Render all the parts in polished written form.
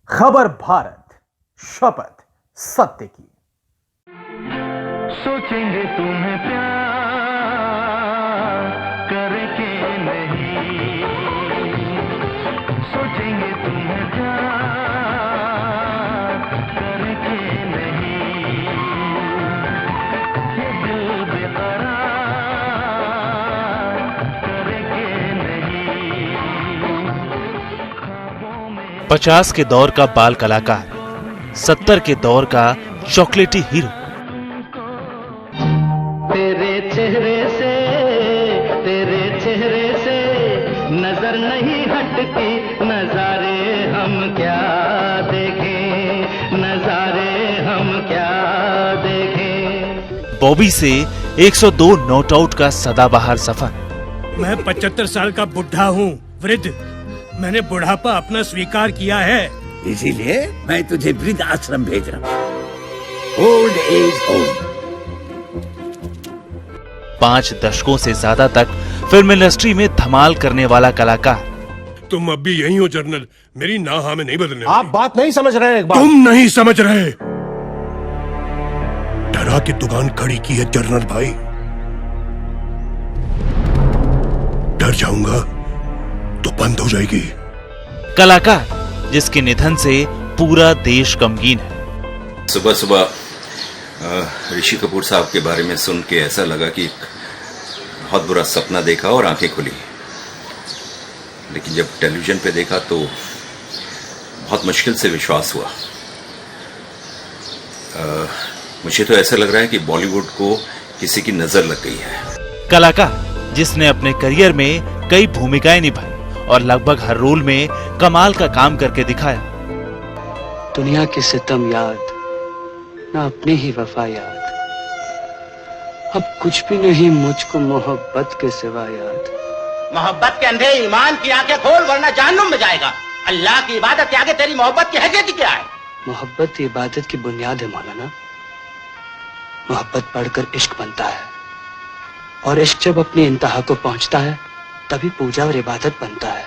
खबर भारत, शपथ सत्य की। सोचेंगे तुम्हें प्यार करके नहीं, सोचेंगे तुम्हें प्यार करके नहीं, ये दिल बेकरार करके नहीं, ख्वाबों में 50 के दौर का बाल कलाकार, 70 के दौर का चॉकलेटी हीरो। तेरे चेहरे से नजर नहीं हटती, नजारे हम क्या देखें, नजारे हम क्या देखें। बॉबी से 102 नॉट आउट का सदाबहार सफर। मैं 75 साल का बुढ़ा हूँ, वृद्ध। मैंने बुढ़ापा अपना स्वीकार किया है, इसीलिए मैं तुझे वृद्ध आश्रम भेज रहा हूँ, ओल्ड एज होम। 5 दशकों से ज्यादा तक फिल्म इंडस्ट्री में धमाल करने वाला कलाकार। तुम अब भी यही हो जनरल, मेरी ना हाँ में नहीं बदलने। आप बात नहीं समझ रहे हैं। एक बात तुम नहीं समझ रहे। डरा के दुकान खड़ी की है जनरल भाई, डर जाऊंगा तो बंद हो जाएगी। कलाकार जिसके निधन से पूरा देश गमगीन है। सुबह सुबह ऋषि कपूर साहब के बारे में सुन के ऐसा लगा कि बहुत बुरा सपना देखा और आंखें खुली, लेकिन जब टेलीविजन पे देखा तो बहुत मुश्किल से विश्वास हुआ। मुझे तो ऐसा लग रहा है कि बॉलीवुड को किसी की नजर लग गई है। कलाकार जिसने अपने करियर में कई भूमिकाएं निभाई और लगभग हर रोल में कमाल का काम करके दिखाया। दुनिया के सितम याद, ना अपनी ही वफा याद, अब कुछ भी नहीं मुझको मोहब्बत के सिवा याद। मोहब्बत के अंधे ईमान की आंखें खोल, वरना जहन्नुम में जाएगा। अल्लाह की इबादत के आगे तेरी मोहब्बत की हैसियत क्या है? मोहब्बत इबादत की बुनियाद है मौलाना। मोहब्बत पढ़कर इश्क बनता है, और इश्क जब अपनी इंतहा को पहुंचता है तभी पूजा और इबादत बनता है।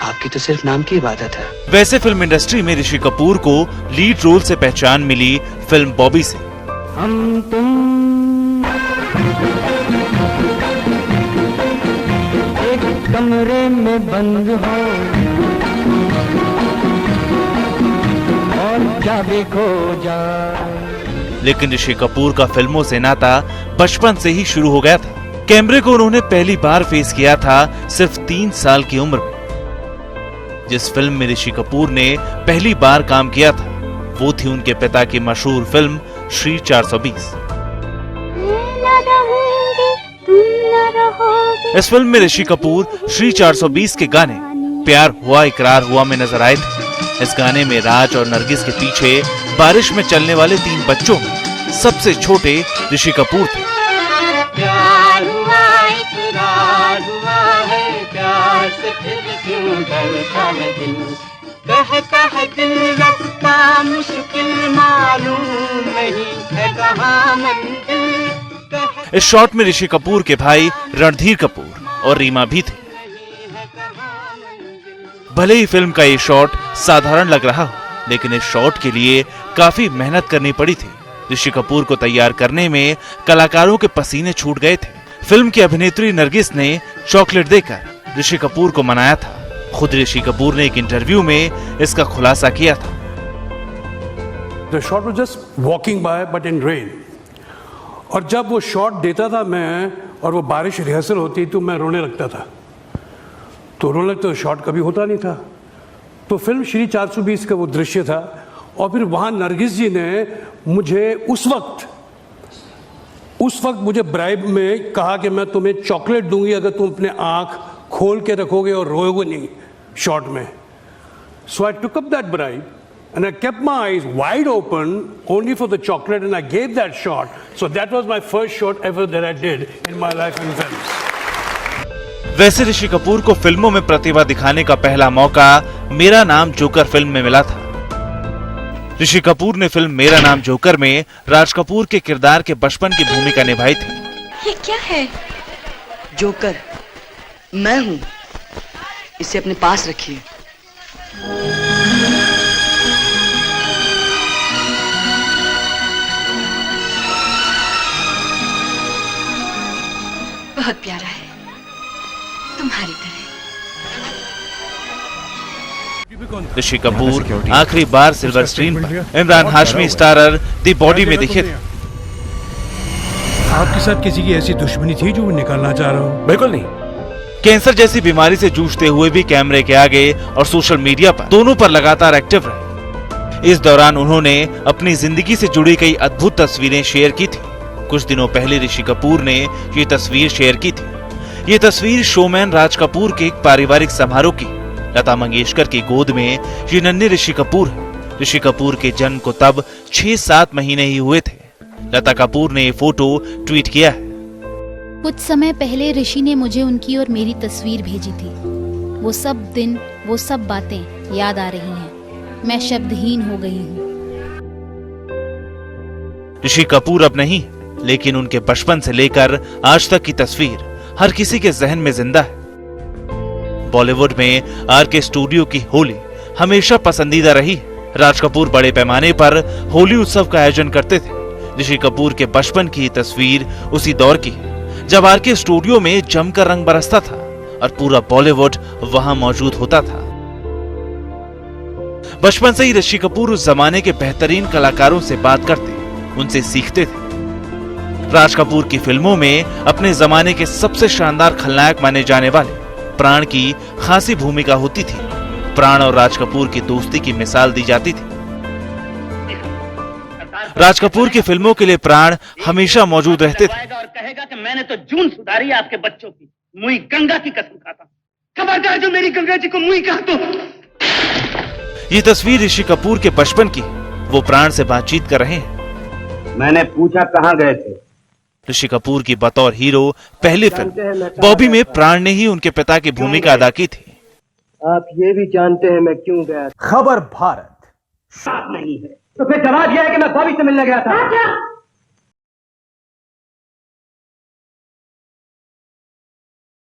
आपकी तो सिर्फ नाम की इबादत है। वैसे फिल्म इंडस्ट्री में ऋषि कपूर को लीड रोल से पहचान मिली फिल्म बॉबी से। हम तुम एक कमरे में बंद हो और क्या देखो जाए। लेकिन ऋषि कपूर का फिल्मों से नाता बचपन से ही शुरू हो गया था। कैमरे को उन्होंने पहली बार फेस किया था सिर्फ 3 साल की उम्र में। जिस फिल्म में ऋषि कपूर ने पहली बार काम किया था वो थी उनके पिता की मशहूर फिल्म श्री 420। इस फिल्म में ऋषि कपूर श्री 420 के गाने प्यार हुआ इकरार हुआ में नजर आए थे। इस गाने में राज और नरगिस के पीछे बारिश में चलने वाले 3 बच्चों में सबसे छोटे ऋषि कपूर थे। प्यार हुआ इकरार हुआ है, प्यार से फिर क्यों डरता है दिल, कहता है दिल रास्ता मुश्किल मालूम नहीं है कहाँ मंजिल। इस शॉट में ऋषि कपूर के भाई रणधीर कपूर और रीमा भी थे। भले ही फिल्म का ये शॉट साधारण लग रहा हो, लेकिन इस शॉट के लिए काफी मेहनत करनी पड़ी थी। ऋषि कपूर को तैयार करने में कलाकारों के पसीने छूट गए थे। फिल्म की अभिनेत्री नरगिस ने चॉकलेट देकर ऋषि कपूर को मनाया था। खुद ऋषि कपूर ने एक इंटरव्यू में इसका खुलासा किया था। The shot was just walking by but in rain. और जब वो शॉट देता था मैं, और वो बारिश रिहर्सल होती तो मैं रोने लगता था। तो रोने लगता तो शॉट कभी होता नहीं था। तो फिल्म श्री 420 का वो दृश्य था, और फिर वहाँ नरगिस जी ने मुझे उस वक्त मुझे ब्राइब में कहा कि मैं तुम्हें चॉकलेट दूंगी अगर तुम अपने आँख खोल के रखोगे और रोओगे नहीं शॉट में। So I took up that bribe and I kept my eyes wide open only for the chocolate, and I gave that shot. So that was my first shot ever that I did in my life in films. वैसे ऋषि कपूर को फिल्मों में प्रतिभा दिखाने का पहला मौका मेरा नाम जोकर फिल्म में मिला था। ऋषि कपूर ने फिल्म मेरा नाम जोकर में राज कपूर के किरदार के बचपन की भूमिका निभाई थी। ये क्या है? जोकर मैं हूं, इसे अपने पास रखिए। ऋषि कपूर आखिरी बार सिल्वर स्क्रीन पर Imran Hashmi starrer the body में दिखे थे। आपके साथ किसी की ऐसी दुश्मनी थी जो वो निकालना चाह रहा हूँ? बिल्कुल नहीं। कैंसर जैसी बीमारी से जूझते हुए भी कैमरे के आगे और सोशल मीडिया पर दोनों पर लगातार एक्टिव रहे। इस दौरान उन्होंने अपनी जिंदगी से जुड़ी कई अद्भुत तस्वीरें शेयर की थी। कुछ दिनों पहले ऋषि कपूर ने ये तस्वीर शेयर की थी। ये तस्वीर शोमैन राज कपूर के एक पारिवारिक समारोह की। लता मंगेशकर की गोद में ये नन्हे ऋषि कपूर है। ऋषि कपूर के जन्म को तब 6-7 महीने ही हुए थे। लता कपूर ने ये फोटो ट्वीट किया है। कुछ समय पहले ऋषि ने मुझे उनकी और मेरी तस्वीर भेजी थी। वो सब दिन, वो सब बातें याद आ रही हैं। मैं शब्दहीन हो गई हूँ। ऋषि कपूर अब नहीं, लेकिन उनके बचपन से लेकर आज तक की तस्वीर हर किसी के जहन में जिंदा है। बॉलीवुड में आरके स्टूडियो की होली हमेशा पसंदीदा रही है। राज कपूर बड़े पैमाने पर होली उत्सव का आयोजन करते थे। ऋषि कपूर के बचपन की तस्वीर उसी दौर की है जब आरके स्टूडियो में जमकर रंग बरसता था और पूरा बॉलीवुड वहां मौजूद होता था। बचपन से ही ऋषि कपूर उस जमाने के बेहतरीन कलाकारों से बात करते, उनसे सीखते थे। राज कपूर की फिल्मों में अपने जमाने के सबसे शानदार खलनायक माने जाने वाले प्राण की खासी भूमिका होती थी। प्राण और राज कपूर की दोस्ती की मिसाल दी जाती थी। राज कपूर की फिल्मों के लिए प्राण हमेशा मौजूद रहते थे। और कहेगा कि मैंने तो जून सुधारी आपके बच्चों की, मुई गंगा की कसम खाता। खबरदार जो मेरी गंगा जी को मुई कहा तो। ये तस्वीर ऋषि कपूर के बचपन की। वो प्राण से बातचीत कर रहे हैं। मैंने पूछा कहाँ गए थे। ऋषि कपूर की बतौर हीरो पहली फिल्म बॉबी में प्राण ने ही उनके पिता की भूमिका अदा की थी। आप ये भी जानते हैं मैं क्यों गया? खबर भारत। नहीं है तो फिर जवाब यह है कि मैं बॉबी से मिलने गया था।